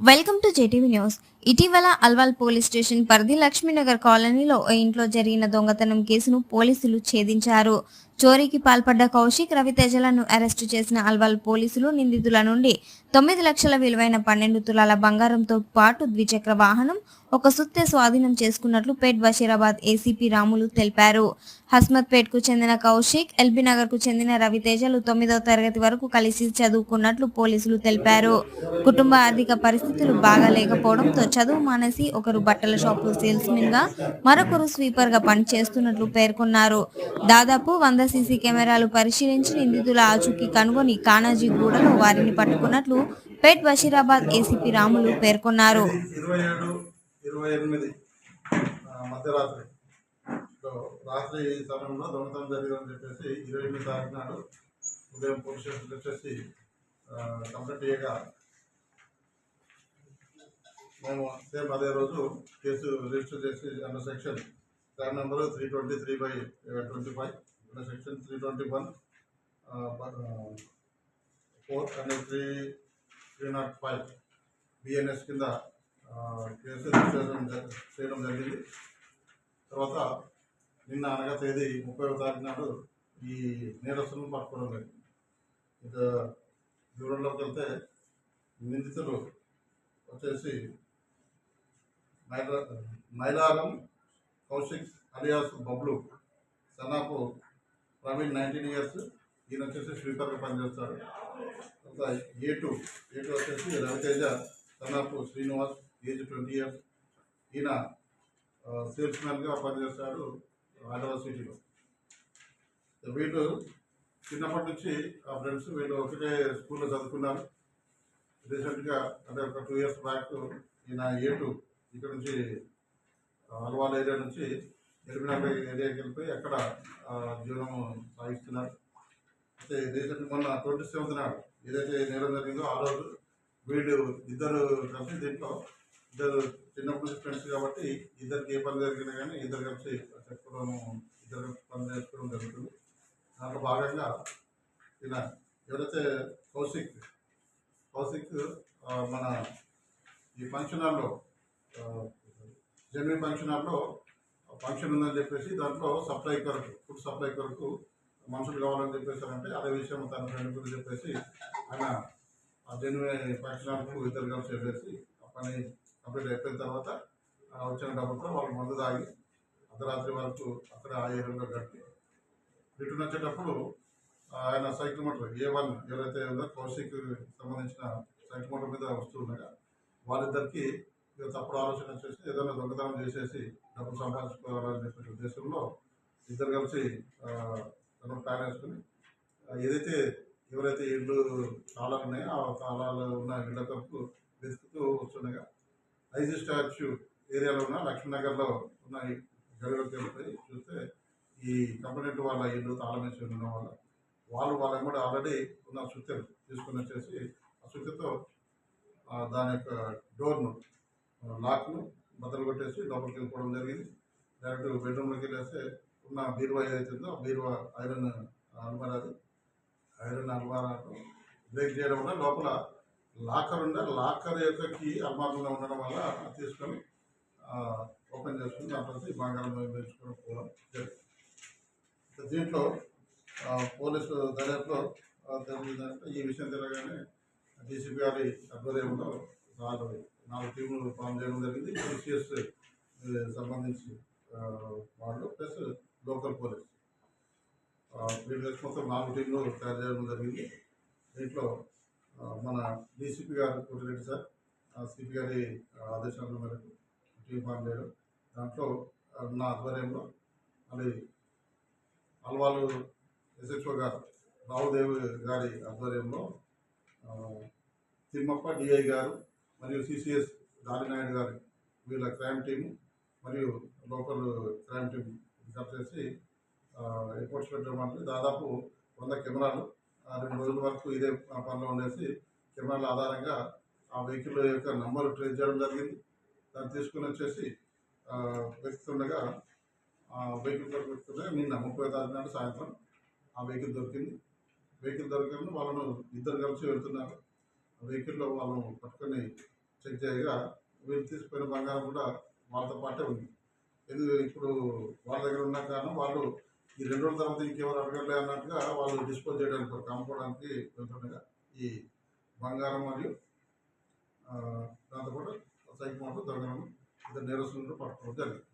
Welcome to JTV news. ఇటీవల Alwal police station పరిధి లక్ష్మీనగర్ కాలనీలో ఓ ఇంట్లో జరిగిన దొంగతనం కేసును పోలీసులు ఛేదించారు. చోరీకి పాల్పడ్డ కౌశిక్, రవితేజలను అరెస్టు చేసిన అల్వాల్ పోలీసులు నిందితుల నుండి 9 లక్షల విలువైన 12 తులాల బంగారంతో పాటు ద్విచక్ర వాహనం, ఒక సుత్తె స్వాధీనం చేసుకున్నట్లు పేట్ బషీరాబాద్ ఏసీపీ రాములు తెలిపారు. హస్మత్ కు చెందిన కౌశిక్, ఎల్బీ నగర్ కు చెందిన రవితేజలు 9వ తరగతి వరకు కలిసి చదువుకున్నట్లు పోలీసులు తెలిపారు. కుటుంబ ఆర్థిక పరిస్థితులు బాగా లేకపోవడంతో చదువు మానేసి ఒకరు బట్టల షాపు సేల్స్మెన్ గా, మరొకరు స్వీపర్ గా పనిచేస్తున్నట్లు పేర్కొన్నారు. దాదాపు 100 సీసీ కెమెరాలు పరిశీలించి నిందితుల ఆచూకీ కనుగొని కానాజీగూడలో వారిని పట్టుకున్నట్లు పేట్ బషీరాబాద్ ఏసీపీ రాములు పేర్కొన్నారు. రాత్రి సమయంలో దొంగతనం జరిగిందని చెప్పేసి 28 తారీఖు నాడు ఉదయం పోలీస్ స్టేషన్కి వచ్చేసి కంప్లైంట్ చేయగా మేము సేమ్ అదే రోజు కేసు రిజిస్టర్ చేసి under section crime number 323/25 under section 321 4 and 305 BNS కింద కేసు రిజిస్టర్ చేయడం జరిగింది. తర్వాత నిన్న అనగా తేదీ 30వ తారీఖు నాడు ఈ నేరస్తులను పట్టుకోవడం జరిగింది. ఇక వివరంలోకి వెళ్తే నిందితులు వచ్చేసి మైలారం కౌశిక్ అలియాస్ బబ్లు, సన్నాపు ప్రవీణ్ 19 ఇయర్స్, ఈయన వచ్చేసి స్వీపర్గా పనిచేస్తారు. A2 వచ్చేసి రవితేజ, సన్నాపు శ్రీనివాస్, ఏజ్ 20 ఇయర్స్, ఈయన సేల్స్మెన్గా పనిచేస్తాడు హైదరాబాద్ సిటీలో. వీళ్ళు చిన్నప్పటి నుంచి ఆ ఫ్రెండ్స్ వీళ్ళు ఒకటే స్కూల్లో చదువుకున్నారు. రీసెంట్గా అంటే ఒక 2 ఇయర్స్ బ్యాక్ ఈయన A2 ఇక్కడ నుంచి అల్వాల్ ఏరియా నుంచి ఎల్బీనగర్ ఏరియాకి వెళ్ళిపోయి అక్కడ జీవనం సాగిస్తున్నారు. అయితే రీసెంట్ మొన్న 27th నాడు ఏదైతే నేరం జరిగిందో ఆ రోజు వీళ్ళు ఇద్దరు కలిసి దీంట్లో ఇద్దరు చిన్నప్పటి నుంచి ఫ్రెండ్స్ కాబట్టి ఇద్దరికి ఏ పని జరిగినా కానీ ఇద్దరు కలిసి చెప్పుకోవడం, ఇద్దరు పని చేసుకోవడం జరుగుతుంది. దాంట్లో భాగంగా ఈయన ఎవరైతే కౌశిక్ మన ఈ ఫంక్షన్ హాల్లో జనవరి ఫంక్షన్ హాల్లో ఫంక్షన్ ఉందని చెప్పేసి దాంట్లో సప్లై కొరకు, ఫుడ్ సప్లై కొరకు మనుషులు కావాలని చెప్పేసారంటే అదే విషయం తన ఫ్రెండ్ గురించి చెప్పేసి ఆయన ఆ జనవరి ఫంక్షన్ హాల్కు ఇద్దరు కలిసి వెళ్ళేసి ఆ పని కంప్లీట్ అయిపోయిన తర్వాత వచ్చిన డబ్బులతో వాళ్ళు మందు తాగి అర్ధరాత్రి వరకు అక్కడ ఆ ఏరియాలో గడిపి రిటర్న్ వచ్చేటప్పుడు ఆయన సైకిల్ మోటార్ A1 ఎవరైతే ఉందో కౌశిక్ సంబంధించిన సైకిల్ మోటార్ మీద వస్తుండగా వాళ్ళిద్దరికి తప్పుడు ఆలోచన వచ్చేసి ఏదైనా దొంగతనం చేసేసి డబ్బులు సంపాదించుకోవాలని చెప్పే ఉద్దేశంలో ఇద్దరు కలిసి ప్లాన్ వేసుకుని ఏదైతే ఎవరైతే ఇళ్ళు తాళాలు ఉన్నాయో ఆ తాళాలు ఉన్న ఇళ్ళ కొరకు వెతుకుతూ వస్తుండగా ఐజీ స్టాచ్యూ ఏరియాలో ఉన్న లక్ష్మీనగర్లో ఉన్న గదిలోకి వెళ్ళిపోయి చూస్తే ఈ కంపెనీ వాళ్ళ ఇల్లు తాళం వేసి ఉండడం వల్ల వాళ్ళని కూడా ఆల్రెడీ ఉన్న సుత్తెలు తీసుకొని వచ్చేసి ఆ సుత్తెతో దాని యొక్క డోర్ను లాక్ను బద్దలు కొట్టేసి లోపలికి వెళ్ళిపోవడం జరిగింది. డైరెక్ట్ బెడ్రూమ్లోకి వెళ్ళేస్తే ఉన్న బీరువా ఏదైతుందో ఆ బీరువా ఐరన్ అల్మారాను బ్రేక్ చేయడం వల్ల లోపల లాకర్ ఉండే లాకర్ యొక్క కీ అల్మారంలో ఉండడం వల్ల తీసుకొని ఓపెన్ చేసుకుని దాంట్లో బంగారం పెంచుకొని పోవడం జరిగింది. దీంట్లో పోలీసు దర్యాప్తులో తెలియదంటే ఈ విషయం తెలియగానే డీసీపీ గారి ఆధ్వర్యంలో 4 టీములు ఫామ్ చేయడం జరిగింది. సిసిఎస్ సంబంధించి వాళ్ళు ప్లస్ లోకల్ పోలీస్ వీళ్ళు మొత్తం 4 టీంలు తయారు చేయడం జరిగింది. దీంట్లో మన డీసీపీ గారు కోటిరెడ్డి సార్ సిపి గారి ఆదేశాల మేరకు టీం ఫామ్ చేయడం, దాంట్లో నా ఆధ్వర్యంలో మళ్ళీ అల్వాలు ఎస్హెచ్ఓ గారు రావుదేవి గారి ఆధ్వర్యంలో తిమ్మప్ప డిఐ గారు మరియు సిసిఎస్ గాలినాయుడు గారి వీళ్ళ క్రైమ్ టీము మరియు లోకల్ క్రైమ్ టీం కలిసి రిపోర్ట్స్ పెట్టడం. దాదాపు 100 కెమెరాలు 2 రోజుల వరకు ఇదే పనిలో ఉండేసి కెమెరాల ఆధారంగా ఆ వెహికల్ యొక్క నంబర్ ట్రేస్ చేయడం జరిగింది. దాన్ని తీసుకుని వచ్చేసి వెతుకుతుండగా వెహికల్ వెతుకుతుండగా నిన్న 30వ తారీఖు నాడు సాయంత్రం ఆ వెహికల్ దొరికింది. వెహికల్ దొరికిన వాళ్ళను ఇద్దరు కలిసి వెళ్తున్నారు. వెహికల్లో వాళ్ళను పట్టుకొని చెక్ చేయగా వీళ్ళు తీసుకుపోయిన బంగారం కూడా వాళ్ళతో పాటే ఉంది. ఇప్పుడు వాళ్ళ దగ్గర ఉన్న కారణం వాళ్ళు ఈ 2 రోజుల తర్వాత ఇంకెవరు అడగలే అన్నట్టుగా వాళ్ళు డిస్పోజ్ చేయడానికి అమ్ముకోవడానికి వెళ్తుండగా ఈ బంగారం మరియు దాంతోపాటు సైకిల్ మోటార్ దొంగలను ఇద్దరు నేరస్తులను పట్టుకోవడం జరిగింది.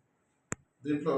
దీంట్లో